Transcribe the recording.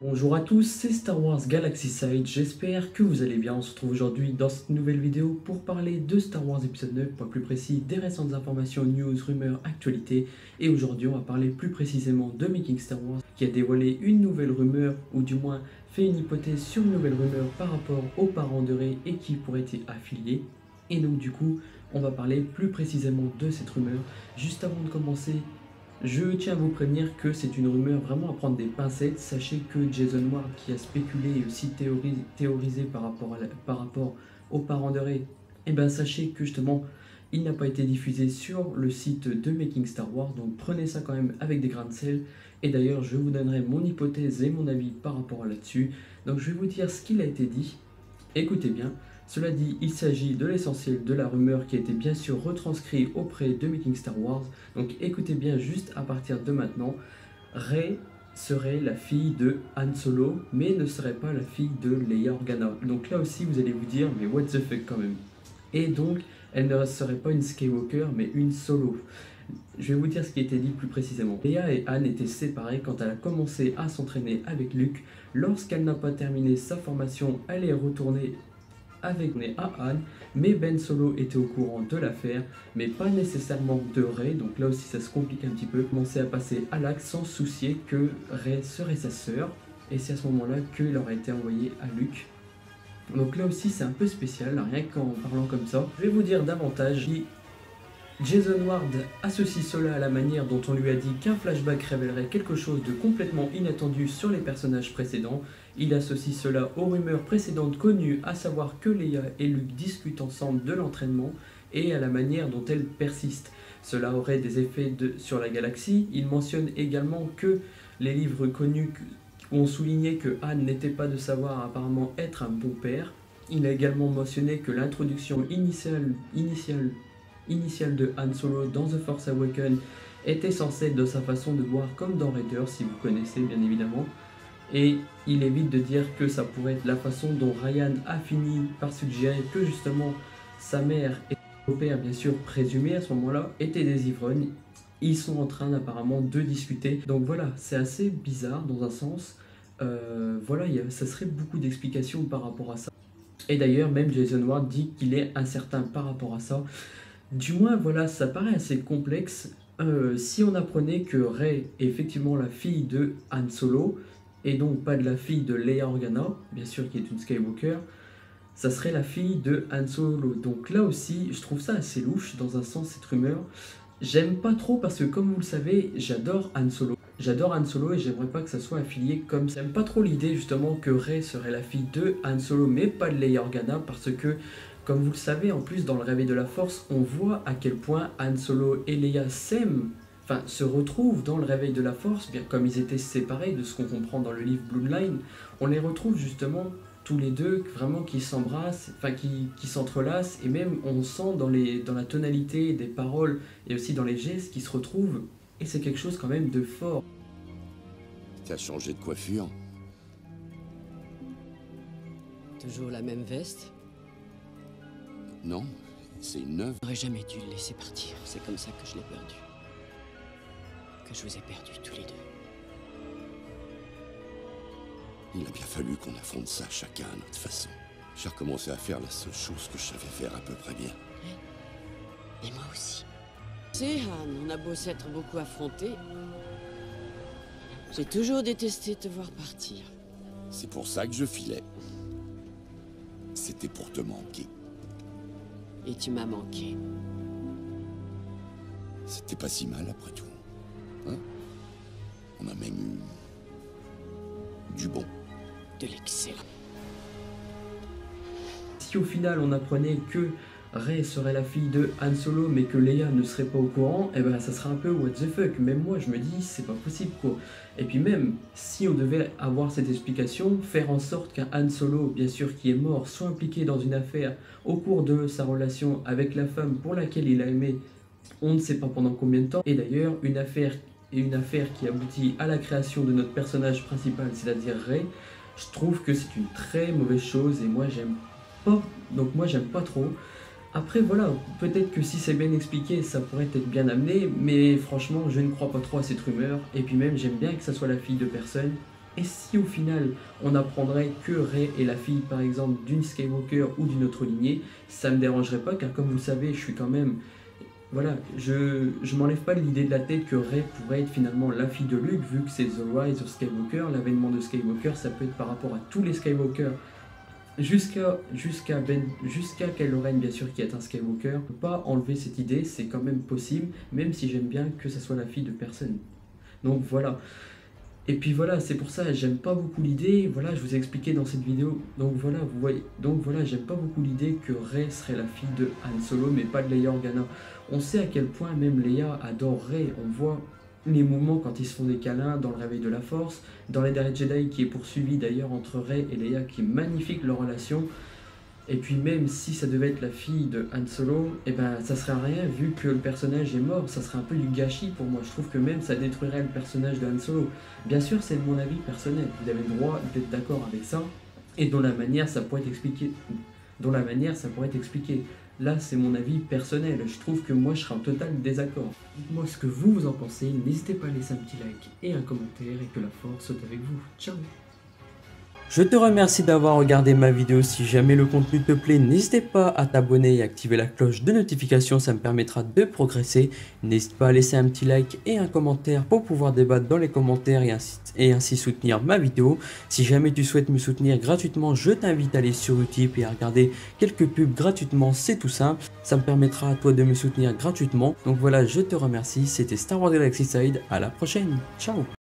Bonjour à tous, c'est Star Wars Galaxy Side, j'espère que vous allez bien. On se retrouve aujourd'hui dans cette nouvelle vidéo pour parler de Star Wars épisode 9, pour plus précis des récentes informations, news, rumeurs, actualités. Et aujourd'hui on va parler plus précisément de Making Star Wars qui a dévoilé une nouvelle rumeur, ou du moins fait une hypothèse sur une nouvelle rumeur par rapport aux parents de Rey et qui pourrait être affilié. Et donc du coup on va parler plus précisément de cette rumeur. Juste avant de commencer, je tiens à vous prévenir que c'est une rumeur vraiment à prendre des pincettes. Sachez que Jason Ward, qui a spéculé et aussi théorisé par rapport aux parents de Rey, et ben sachez que justement il n'a pas été diffusé sur le site de Making Star Wars, donc prenez ça quand même avec des grains de sel. Et d'ailleurs je vous donnerai mon hypothèse et mon avis par rapport à là-dessus. Donc je vais vous dire ce qu'il a été dit, écoutez bien. Cela dit, il s'agit de l'essentiel de la rumeur qui a été bien sûr retranscrit auprès de Making Star Wars. Donc écoutez bien, juste à partir de maintenant, Rey serait la fille de Han Solo, mais ne serait pas la fille de Leia Organa. Donc là aussi vous allez vous dire, mais what the fuck quand même. Et donc, elle ne serait pas une Skywalker, mais une Solo. Je vais vous dire ce qui a été dit plus précisément. Leia et Han étaient séparées quand elle a commencé à s'entraîner avec Luke. Lorsqu'elle n'a pas terminé sa formation, elle est retournée avec à Han, mais Ben Solo était au courant de l'affaire, mais pas nécessairement de Rey, donc là aussi ça se complique un petit peu. Commencer à passer à l'acte sans se soucier que Rey serait sa sœur, et c'est à ce moment-là qu'il aurait été envoyé à Luke. Donc là aussi c'est un peu spécial, rien qu'en parlant comme ça. Je vais vous dire davantage. Jason Ward associe cela à la manière dont on lui a dit qu'un flashback révélerait quelque chose de complètement inattendu sur les personnages précédents. Il associe cela aux rumeurs précédentes connues, à savoir que Leia et Luke discutent ensemble de l'entraînement, et à la manière dont elles persistent. Cela aurait des effets sur la galaxie. Il mentionne également que les livres connus ont souligné que Han n'était pas de savoir apparemment être un bon père. Il a également mentionné que l'introduction initiale de Han Solo dans The Force Awakens était censée être de sa façon de voir comme dans Raiders, si vous connaissez bien évidemment. Et il évite de dire que ça pourrait être la façon dont Ryan a fini par suggérer que justement sa mère et son père, bien sûr présumé à ce moment-là, étaient des ivrognes. Ils sont en train apparemment de discuter. Donc voilà, c'est assez bizarre dans un sens. Voilà, ça serait beaucoup d'explications par rapport à ça. Et d'ailleurs, même Jason Ward dit qu'il est incertain par rapport à ça. Du moins, voilà, ça paraît assez complexe. Si on apprenait que Rey est effectivement la fille de Han Solo, et donc pas de la fille de Leia Organa, bien sûr qui est une Skywalker, ça serait la fille de Han Solo. Donc là aussi, je trouve ça assez louche dans un sens, cette rumeur. J'aime pas trop parce que comme vous le savez, j'adore Han Solo. J'adore Han Solo et j'aimerais pas que ça soit affilié comme ça. J'aime pas trop l'idée justement que Rey serait la fille de Han Solo, mais pas de Leia Organa, parce que comme vous le savez, en plus dans le Réveil de la Force, on voit à quel point Han Solo et Leia s'aiment, enfin se retrouvent dans le Réveil de la Force, bien comme ils étaient séparés de ce qu'on comprend dans le livre Bloodline, on les retrouve justement tous les deux vraiment qui s'embrassent, enfin qui s'entrelacent, et même on sent dans la tonalité des paroles et aussi dans les gestes qui se retrouvent, et c'est quelque chose quand même de fort. T'as changé de coiffure? Toujours la même veste? Non, c'est une neuve. J'aurais jamais dû le laisser partir. C'est comme ça que je l'ai perdu. Que je vous ai perdus tous les deux. Il a bien fallu qu'on affronte ça chacun à notre façon. J'ai recommencé à faire la seule chose que je savais faire à peu près bien. Et moi aussi. C'est Han, on a beau s'être beaucoup affrontés. J'ai toujours détesté te voir partir. C'est pour ça que je filais. C'était pour te manquer. Et tu m'as manqué. C'était pas si mal après tout. Hein? On a même eu du bon. De l'excellent. Si au final on apprenait que Rey serait la fille de Han Solo mais que Leia ne serait pas au courant, et ben ça serait un peu what the fuck. Même moi je me dis c'est pas possible quoi. Et puis même si on devait avoir cette explication, faire en sorte qu'un Han Solo, bien sûr qui est mort, soit impliqué dans une affaire au cours de sa relation avec la femme pour laquelle il a aimé, on ne sait pas pendant combien de temps. Et d'ailleurs une affaire qui aboutit à la création de notre personnage principal, c'est-à-dire Rey, je trouve que c'est une très mauvaise chose et moi j'aime pas. Donc moi j'aime pas trop. Après voilà, peut-être que si c'est bien expliqué, ça pourrait être bien amené, mais franchement je ne crois pas trop à cette rumeur, et puis même j'aime bien que ça soit la fille de personne, Et si au final on apprendrait que Rey est la fille par exemple d'une Skywalker ou d'une autre lignée, ça me dérangerait pas car comme vous le savez je suis quand même... Voilà, je m'enlève pas l'idée de la tête que Rey pourrait être finalement la fille de Luke vu que c'est The Rise of Skywalker, l'avènement de Skywalker, ça peut être par rapport à tous les Skywalker jusqu'à Kylo Ren bien sûr qui est un Skywalker. On peut pas enlever cette idée, c'est quand même possible même si j'aime bien que ça soit la fille de personne. Donc voilà. Et puis voilà, c'est pour ça, j'aime pas beaucoup l'idée, voilà, je vous ai expliqué dans cette vidéo, donc voilà, vous voyez, donc voilà, j'aime pas beaucoup l'idée que Rey serait la fille de Han Solo, mais pas de Leia Organa. On sait à quel point même Leia adore Rey, on voit les mouvements quand ils se font des câlins dans le réveil de la Force, dans les derniers Jedi qui est poursuivi d'ailleurs entre Rey et Leia, qui est magnifique leur relation. Et puis même si ça devait être la fille de Han Solo, et ben ça serait rien vu que le personnage est mort, ça serait un peu du gâchis pour moi. Je trouve que même ça détruirait le personnage de Han Solo. Bien sûr c'est mon avis personnel, vous avez le droit d'être d'accord avec ça, et dont la manière ça pourrait être expliqué. Là c'est mon avis personnel, je trouve que moi je serais en total désaccord. Dites-moi ce que vous en pensez, n'hésitez pas à laisser un petit like et un commentaire et que la force soit avec vous. Ciao. Je te remercie d'avoir regardé ma vidéo, si jamais le contenu te plaît, n'hésite pas à t'abonner et activer la cloche de notification, ça me permettra de progresser. N'hésite pas à laisser un petit like et un commentaire pour pouvoir débattre dans les commentaires et ainsi soutenir ma vidéo. Si jamais tu souhaites me soutenir gratuitement, je t'invite à aller sur Utip et à regarder quelques pubs gratuitement, c'est tout simple. Ça me permettra à toi de me soutenir gratuitement. Donc voilà, je te remercie, c'était Star Wars Galaxy Side, à la prochaine, ciao.